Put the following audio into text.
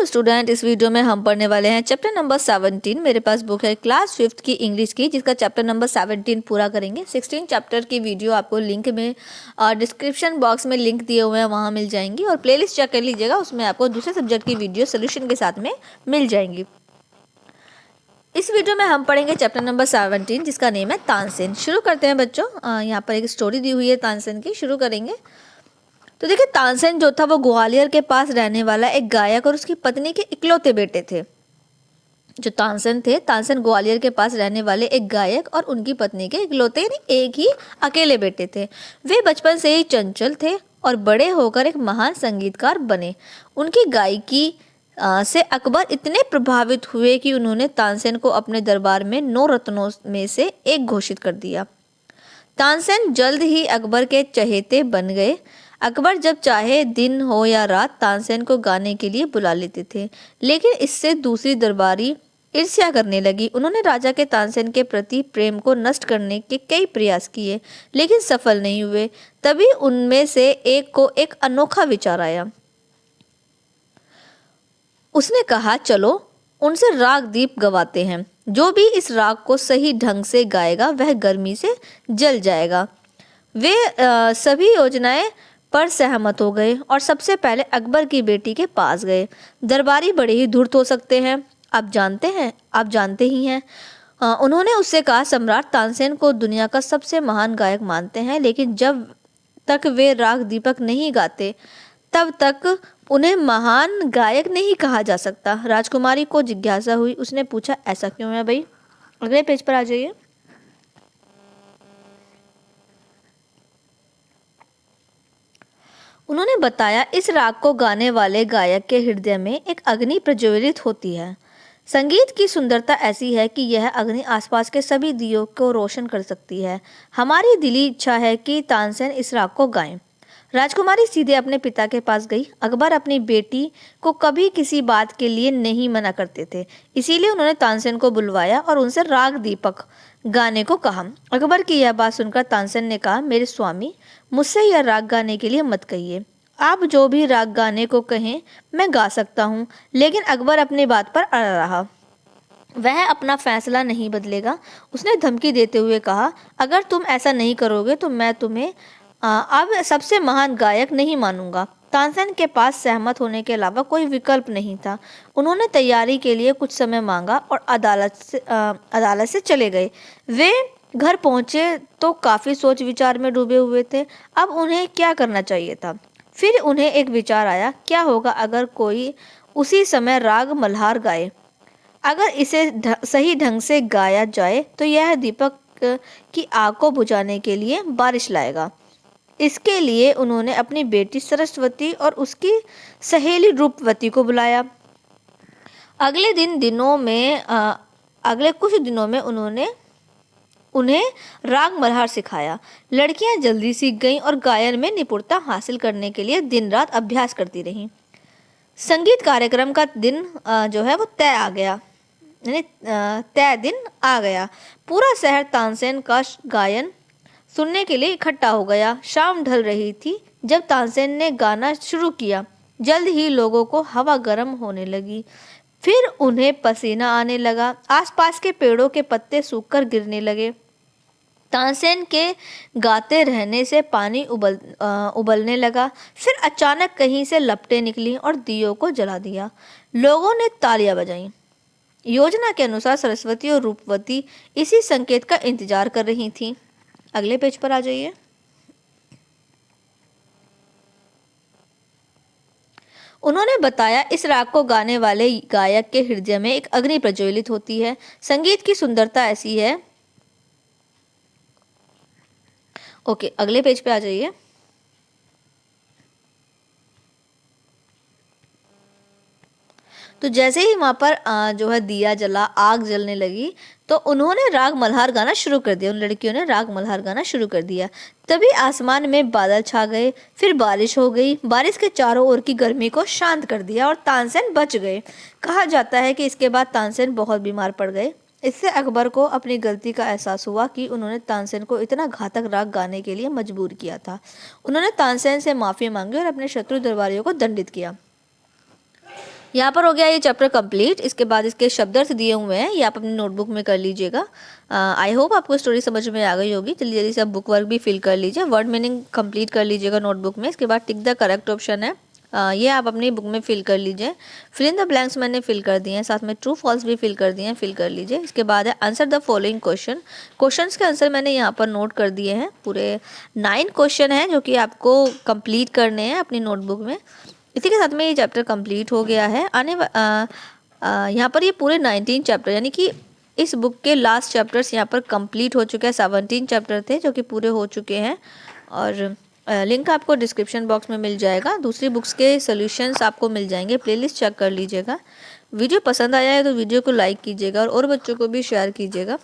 Hello student, इस video में हम पढ़ने वाले हैं चैप्टर नंबर 17। मेरे पास बुक है क्लास 5th की इंग्लिश की, जिसका चैप्टर नंबर 17 पूरा करेंगे। 16 चैप्टर की वीडियो आपको लिंक में डिस्क्रिप्शन बॉक्स में लिंक दिए हुए हैं, वहाँ मिल जाएंगी। और प्लेलिस्ट चेक कर लीजिएगा, उसमें आपको दूसरे सब्जेक्ट की वीडियो सोल्यूशन के साथ में मिल जाएंगी। इस वीडियो में हम पढ़ेंगे चैप्टर नंबर 17, जिसका नेम है तानसेन। शुरू करते हैं बच्चों। यहाँ पर एक स्टोरी दी हुई है तानसेन की, शुरू करेंगे। तो देखिए, तानसेन जो था वो ग्वालियर के पास रहने वाला एक गायक और उसकी पत्नी के इकलौते बेटे थे। जो तानसेन थे, तानसेन ग्वालियर के पास रहने वाले एक गायक और उनकी पत्नी के इकलौते यानी एक ही अकेले बेटे थे। वे बचपन से ही चंचल थे और बड़े होकर एक महान संगीतकार बने। उनकी गायकी से अकबर इतने प्रभावित हुए कि उन्होंने तानसेन को अपने दरबार में 9 रत्नों में से एक घोषित कर दिया। तानसेन जल्द ही अकबर के चहेते बन गए। अकबर जब चाहे दिन हो या रात तानसेन को गाने के लिए बुला लेते थे, लेकिन इससे दूसरी दरबारी ईर्ष्या करने लगी। उन्होंने राजा के तानसेन के प्रति प्रेम को नष्ट करने के कई प्रयास किए, लेकिन सफल नहीं हुए। तभी उनमें से एक को एक अनोखा विचार आया। उसने कहा, चलो उनसे राग दीप गवाते हैं। जो भी इस राग को सही ढंग से गाएगा वह गर्मी से जल जाएगा। वे सभी योजनाएं पर सहमत हो गए और सबसे पहले अकबर की बेटी के पास गए। दरबारी बड़े ही धूर्त हो सकते हैं, आप जानते ही हैं। उन्होंने उससे कहा, सम्राट तानसेन को दुनिया का सबसे महान गायक मानते हैं, लेकिन जब तक वे राग दीपक नहीं गाते तब तक उन्हें महान गायक नहीं कहा जा सकता। राजकुमारी को जिज्ञासा हुई। उसने पूछा, ऐसा क्यों है भाई? अगले पेज पर आ जाइए। उन्होंने बताया, इस राग को गाने वाले गायक के हृदय में एक अग्नि प्रज्वलित होती है। संगीत की सुंदरता ऐसी है कि यह अग्नि आसपास के सभी दियों को रोशन कर सकती है। हमारी दिली इच्छा है कि तानसेन इस राग को गाएं। राजकुमारी सीधे अपने पिता के पास गई। अकबर अपनी बेटी को कभी किसी बात के लिए नहीं मना करते थे, इसीलिए उन्होंने तानसेन को बुलवाया और उनसे राग दीपक गाने को कहा। अकबर की यह बात सुनकर तानसेन ने कहा, मेरे स्वामी, मुझसे यह राग गाने के लिए मत कहिए। आप जो भी राग गाने को कहें मैं गा सकता हूँ। लेकिन अकबर अपनी बात पर अड़ा रहा। वह अपना फैसला नहीं बदलेगा। उसने धमकी देते हुए कहा, अगर तुम ऐसा नहीं करोगे तो मैं तुम्हें अब सबसे महान गायक नहीं मानूंगा। तानसेन के पास सहमत होने के अलावा कोई विकल्प नहीं था। उन्होंने तैयारी के लिए कुछ समय मांगा और अदालत से चले गए। वे घर पहुंचे तो काफी सोच विचार में डूबे हुए थे। अब उन्हें क्या करना चाहिए था? फिर उन्हें एक विचार आया, क्या होगा अगर कोई उसी समय राग मल्हार गाए? अगर इसे सही ढंग से गाया जाए तो यह दीपक की आग को बुझाने के लिए बारिश लाएगा। इसके लिए उन्होंने अपनी बेटी सरस्वती और उसकी सहेली रूपवती को बुलाया। अगले कुछ दिनों में उन्हें राग मल्हार सिखाया। लड़कियां जल्दी सीख गईं और गायन में निपुणता हासिल करने के लिए दिन रात अभ्यास करती रहीं। संगीत कार्यक्रम का दिन जो है वो तय दिन आ गया। पूरा शहर तानसेन का गायन सुनने के लिए इकट्ठा हो गया। शाम ढल रही थी जब तानसेन ने गाना शुरू किया। जल्द ही लोगों को हवा गर्म होने लगी, फिर उन्हें पसीना आने लगा। आसपास के पेड़ों के पत्ते सूखकर गिरने लगे। तानसेन के गाते रहने से पानी उबलने लगा। फिर अचानक कहीं से लपटें निकली और दियों को जला दिया। लोगों ने तालियां बजाईं। योजना के अनुसार सरस्वती और रूपवती इसी संकेत का इंतजार कर रही थीं। अगले पेज पर आ जाइए। उन्होंने बताया, इस राग को गाने वाले गायक के हृदय में एक अग्नि प्रज्वलित होती है। संगीत की सुंदरता ऐसी है। ओके, अगले पेज पे आ जाइए। तो जैसे ही वहाँ पर जो है दिया जला, आग जलने लगी, तो उन्होंने राग मल्हार गाना शुरू कर दिया। उन लड़कियों ने राग मल्हार गाना शुरू कर दिया। तभी आसमान में बादल छा गए, फिर बारिश हो गई। बारिश के चारों ओर की गर्मी को शांत कर दिया और तानसेन बच गए। कहा जाता है कि इसके बाद तानसेन बहुत बीमार पड़ गए। इससे अकबर को अपनी गलती का एहसास हुआ कि उन्होंने तानसेन को इतना घातक राग गाने के लिए मजबूर किया था। उन्होंने तानसेन से माफ़ी मांगी और अपने शत्रु दरबारियों को दंडित किया। यहाँ पर हो गया ये चैप्टर कंप्लीट। इसके बाद इसके शब्दार्थ दिए हुए हैं, ये आप अपनी नोटबुक में कर लीजिएगा। आई होप आपको स्टोरी समझ में आ गई होगी। जल्दी जल्दी से आप बुक वर्क भी फिल कर लीजिए, वर्ड मीनिंग कंप्लीट कर लीजिएगा नोटबुक में। इसके बाद टिक द करेक्ट ऑप्शन है, ये आप अपनी बुक में फिल कर लीजिए। फिल इन द ब्लैंक्स मैंने फिल कर दिए हैं, साथ में ट्रू फॉल्स भी फिल कर दिए हैं, फिल कर लीजिए। इसके बाद है answer the following question. Questions के आंसर मैंने यहाँ पर नोट कर दिए हैं। पूरे 9 क्वेश्चन हैं जो कि आपको कंप्लीट करने हैं अपनी नोटबुक में। इसी के साथ में ये चैप्टर कंप्लीट हो गया है। यहाँ पर ये पूरे 19 चैप्टर, यानी कि इस बुक के लास्ट चैप्टर्स यहाँ पर कंप्लीट हो चुके हैं। 17 चैप्टर थे जो कि पूरे हो चुके हैं, और लिंक आपको डिस्क्रिप्शन बॉक्स में मिल जाएगा। दूसरी बुक्स के सॉल्यूशंस आपको मिल जाएंगे, प्लेलिस्ट चेक कर लीजिएगा। वीडियो पसंद आया है तो वीडियो को लाइक कीजिएगा और बच्चों को भी शेयर कीजिएगा।